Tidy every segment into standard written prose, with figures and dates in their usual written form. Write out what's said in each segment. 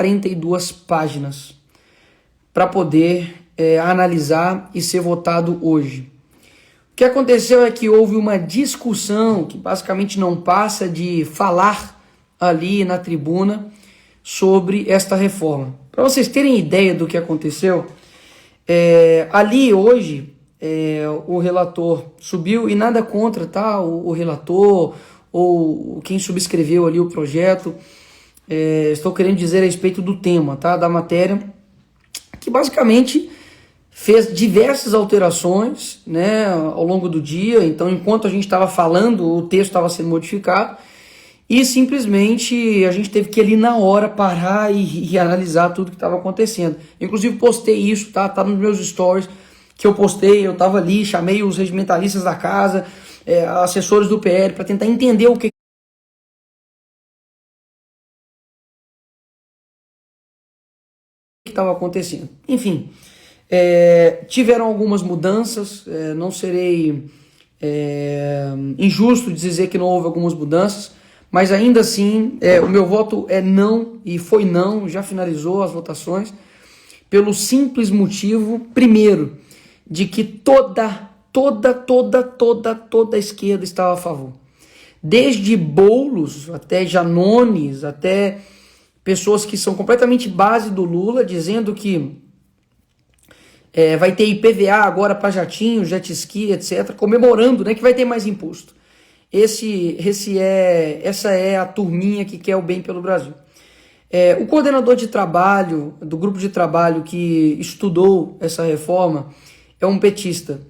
42 páginas para poder analisar e ser votado hoje. O que aconteceu é que houve uma discussão que basicamente não passa de falar ali na tribuna sobre esta reforma. Para vocês terem ideia do que aconteceu, ali hoje o relator subiu, e nada contra, tá? O relator ou quem subscreveu ali o projeto, estou querendo dizer a respeito do tema, tá? Da matéria, que basicamente fez diversas alterações, né, ao longo do dia. Então, enquanto a gente estava falando, o texto estava sendo modificado, e simplesmente a gente teve que ali na hora parar e analisar tudo que estava acontecendo. Inclusive postei isso, tá nos meus stories que eu postei. Eu estava ali, chamei os regimentalistas da casa, assessores do PL, para tentar entender o que estava acontecendo. Enfim, tiveram algumas mudanças, não serei injusto de dizer que não houve algumas mudanças, mas ainda assim o meu voto é não, e foi não, já finalizou as votações, pelo simples motivo, primeiro, de que toda a esquerda estava a favor. Desde Boulos, até Janones, até pessoas que são completamente base do Lula, dizendo que vai ter IPVA agora para jatinho, jet ski, etc., comemorando, né, que vai ter mais imposto. Essa é a turminha que quer o bem pelo Brasil. O coordenador de trabalho, do grupo de trabalho que estudou essa reforma, é um petista.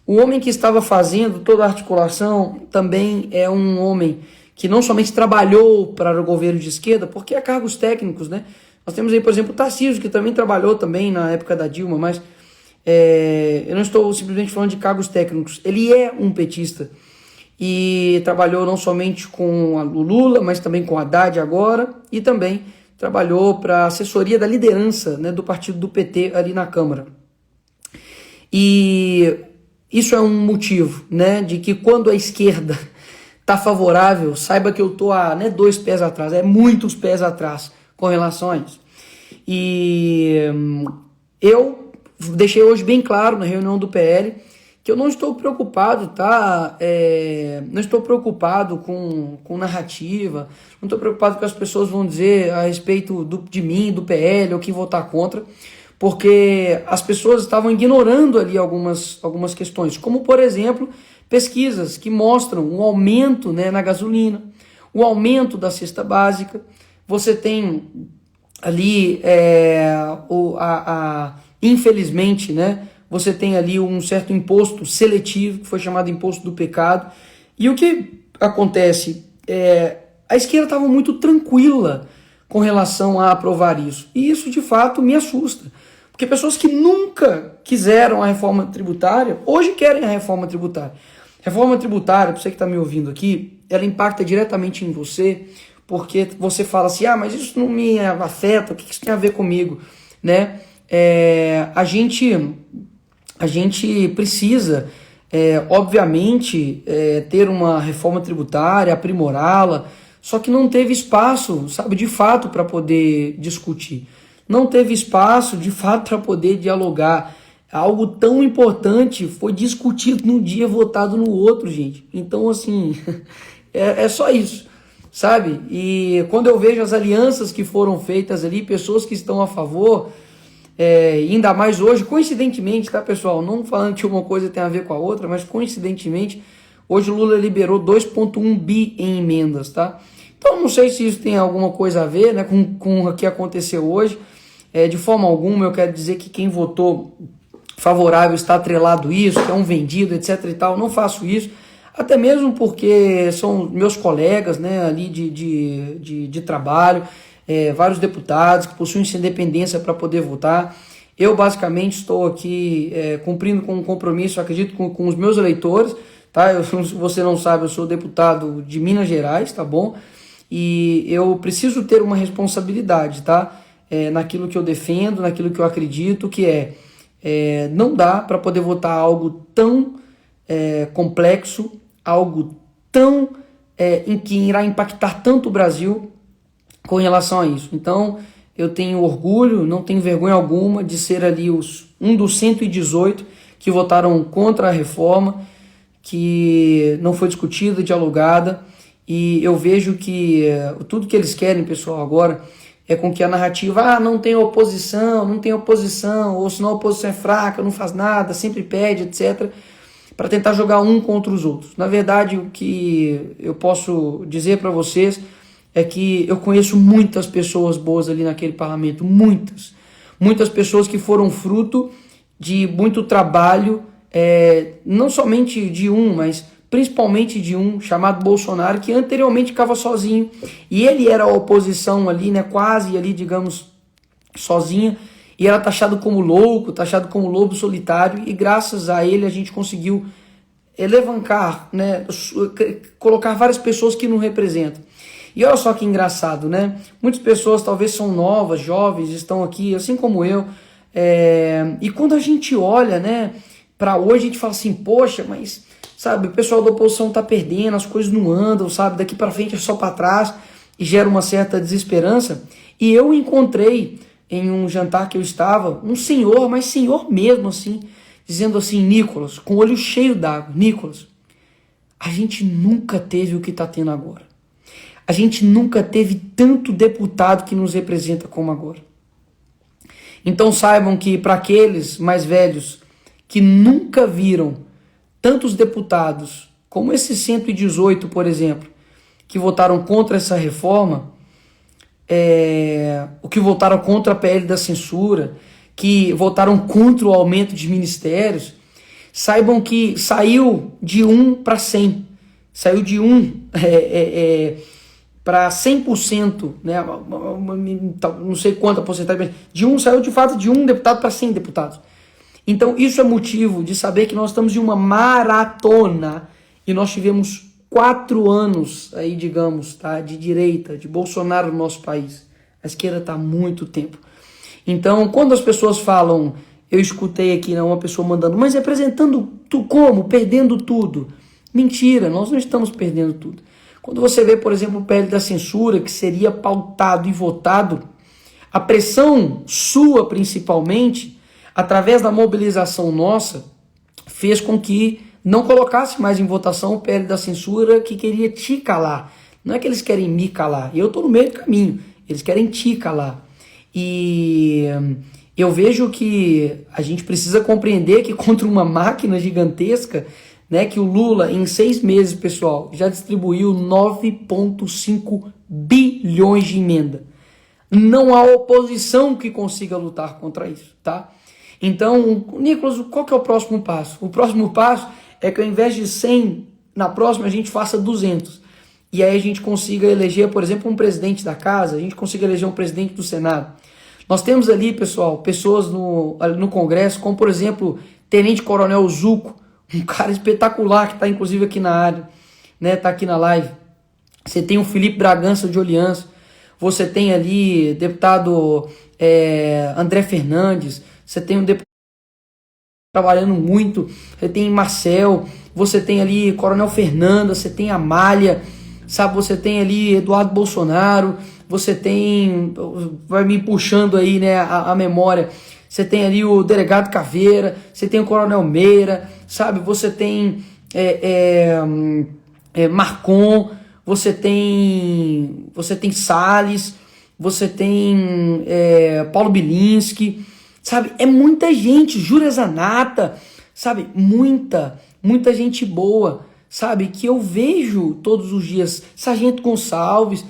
O homem que estava fazendo toda a articulação também é um homem que não somente trabalhou para o governo de esquerda, porque há cargos técnicos, né? Nós temos aí, por exemplo, o Tarcísio, que também trabalhou também na época da Dilma, mas eu não estou simplesmente falando de cargos técnicos. Ele é um petista e trabalhou não somente com o Lula, mas também com o Haddad agora, e também trabalhou para a assessoria da liderança, né, do partido do PT ali na Câmara. E isso é um motivo, né, de que quando a esquerda está favorável, saiba que eu estou a 2 pés atrás, muitos pés atrás com relação a isso. E eu deixei hoje bem claro na reunião do PL que eu não estou preocupado, tá? Não estou preocupado com narrativa, não estou preocupado com o que as pessoas vão dizer a respeito de mim, do PL, ou que votar contra, porque as pessoas estavam ignorando ali algumas questões, como, por exemplo, pesquisas que mostram um aumento, né, na gasolina, o aumento da cesta básica. Você tem ali, infelizmente, né, você tem ali um certo imposto seletivo, que foi chamado imposto do pecado. E o que acontece? A esquerda estava muito tranquila com relação a aprovar isso. E isso, de fato, me assusta. Porque pessoas que nunca quiseram a reforma tributária, hoje querem a reforma tributária. Reforma tributária, para você que está me ouvindo aqui, ela impacta diretamente em você, porque você fala assim, mas isso não me afeta, o que isso tem a ver comigo? Né? A gente precisa, obviamente, ter uma reforma tributária, aprimorá-la, só que não teve espaço, sabe, de fato, para poder discutir. Não teve espaço, de fato, para poder dialogar. Algo tão importante foi discutido num dia, votado no outro, gente. Então, assim, é só isso, sabe? E quando eu vejo as alianças que foram feitas ali, pessoas que estão a favor, ainda mais hoje, coincidentemente, tá, pessoal? Não falando que uma coisa tem a ver com a outra, mas coincidentemente, hoje o Lula liberou 2,1 bi em emendas, tá? Então, não sei se isso tem alguma coisa a ver, né, com o que aconteceu hoje. De forma alguma, eu quero dizer que quem votou favorável está atrelado a isso, que é um vendido, etc e tal. Não faço isso, até mesmo porque são meus colegas, né, ali de trabalho, vários deputados que possuem sua independência para poder votar. Eu basicamente estou aqui cumprindo com um compromisso, acredito, com os meus eleitores, tá? Se você não sabe, eu sou deputado de Minas Gerais, tá bom? E eu preciso ter uma responsabilidade, tá? Naquilo que eu defendo, naquilo que eu acredito, que não dá para poder votar algo tão complexo, algo tão em que irá impactar tanto o Brasil com relação a isso. Então, eu tenho orgulho, não tenho vergonha alguma de ser ali um dos 118 que votaram contra a reforma, que não foi discutida, dialogada, e eu vejo que tudo que eles querem, pessoal, agora é com que a narrativa, não tem oposição, ou senão a oposição é fraca, não faz nada, sempre pede, etc., para tentar jogar um contra os outros. Na verdade, o que eu posso dizer para vocês é que eu conheço muitas pessoas boas ali naquele parlamento, muitas pessoas que foram fruto de muito trabalho, não somente de mas principalmente de um chamado Bolsonaro, que anteriormente ficava sozinho, e ele era a oposição ali, né, quase ali, digamos, sozinha, e era taxado como louco, taxado como lobo solitário, e graças a ele a gente conseguiu elevancar, né, colocar várias pessoas que não representam. E olha só que engraçado, né? Muitas pessoas talvez são novas, jovens, estão aqui, assim como eu, e quando a gente olha, né, para hoje, a gente fala assim, poxa, mas, sabe, o pessoal da oposição tá perdendo, as coisas não andam, sabe, daqui para frente é só para trás, e gera uma certa desesperança. E eu encontrei em um jantar que eu estava, um senhor, mas senhor mesmo assim, dizendo assim, Nicolas, com o olho cheio d'água, Nicolas, a gente nunca teve o que está tendo agora. A gente nunca teve tanto deputado que nos representa como agora. Então saibam que para aqueles mais velhos que nunca viram tantos deputados, como esses 118, por exemplo, que votaram contra essa reforma, o que votaram contra a PL da censura, que votaram contra o aumento de ministérios, saibam que saiu de 1 para 100, saiu de 1 para 100%, né? Não sei quanta porcentagem, de 1 saiu de fato de 1 deputado para 100 deputados. Então isso é motivo de saber que nós estamos em uma maratona e nós tivemos 4 anos aí, digamos, tá, de direita, de Bolsonaro no nosso país. A esquerda está há muito tempo. Então, quando as pessoas falam, eu escutei aqui, né, uma pessoa mandando, mas representando como? Perdendo tudo. Mentira, nós não estamos perdendo tudo. Quando você vê, por exemplo, o PL da censura, que seria pautado e votado, a pressão sua, principalmente, através da mobilização nossa, fez com que não colocasse mais em votação o PL da censura que queria te calar. Não é que eles querem me calar, eu estou no meio do caminho, eles querem te calar. E eu vejo que a gente precisa compreender que contra uma máquina gigantesca, né, que o Lula em 6 meses, pessoal, já distribuiu 9,5 bilhões de emenda. Não há oposição que consiga lutar contra isso, tá? Então, Nicolas, qual que é o próximo passo? O próximo passo é que ao invés de 100, na próxima a gente faça 200. E aí a gente consiga eleger, por exemplo, um presidente da casa, a gente consiga eleger um presidente do Senado. Nós temos ali, pessoal, pessoas no Congresso, como por exemplo, Tenente Coronel Zuco, um cara espetacular que está inclusive aqui na área, né, tá aqui na live. Você tem o Felipe Bragança de Oliança, você tem ali deputado André Fernandes, você tem um deputado trabalhando muito, você tem Marcel, você tem ali Coronel Fernanda, você tem Amália, sabe, você tem ali Eduardo Bolsonaro, você tem, vai me puxando aí, né, a memória, você tem ali o delegado Caveira, você tem o Coronel Meira, sabe, você tem Marcon, você tem Salles, você tem Paulo Bilinski, sabe, é muita gente, Júlia Zanata, sabe, muita gente boa, sabe, que eu vejo todos os dias, Sargento Gonçalves,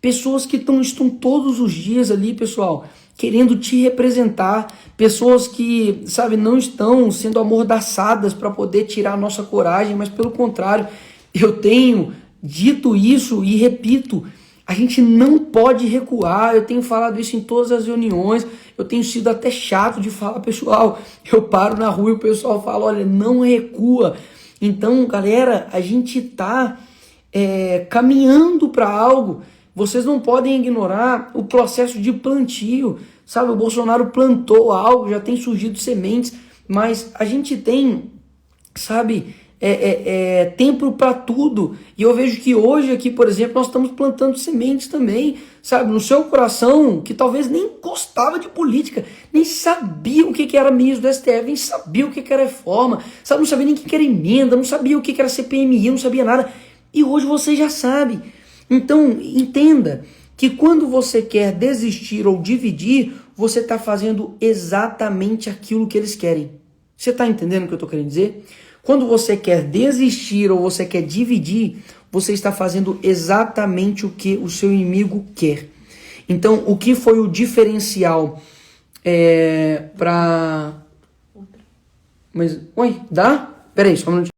pessoas que estão todos os dias ali, pessoal, querendo te representar, pessoas que, sabe, não estão sendo amordaçadas para poder tirar a nossa coragem, mas pelo contrário, eu tenho dito isso e repito, a gente não pode recuar, eu tenho falado isso em todas as reuniões, eu tenho sido até chato de falar, pessoal, eu paro na rua e o pessoal fala, olha, não recua. Então, galera, a gente está caminhando para algo, vocês não podem ignorar o processo de plantio, sabe, o Bolsonaro plantou algo, já tem surgido sementes, mas a gente tem, sabe, tempo para tudo. E eu vejo que hoje aqui, por exemplo, nós estamos plantando sementes também, sabe, no seu coração, que talvez nem gostava de política, nem sabia o que era ministro do STF, nem sabia o que era reforma, sabe, não sabia nem o que era emenda, não sabia o que era CPMI, não sabia nada. E hoje você já sabe. Então, entenda que quando você quer desistir ou dividir, você está fazendo exatamente aquilo que eles querem. Você está entendendo o que eu estou querendo dizer? Quando você quer desistir ou você quer dividir, você está fazendo exatamente o que o seu inimigo quer. Então, o que foi o diferencial para... Mas, oi, dá? Peraí, só um minutinho.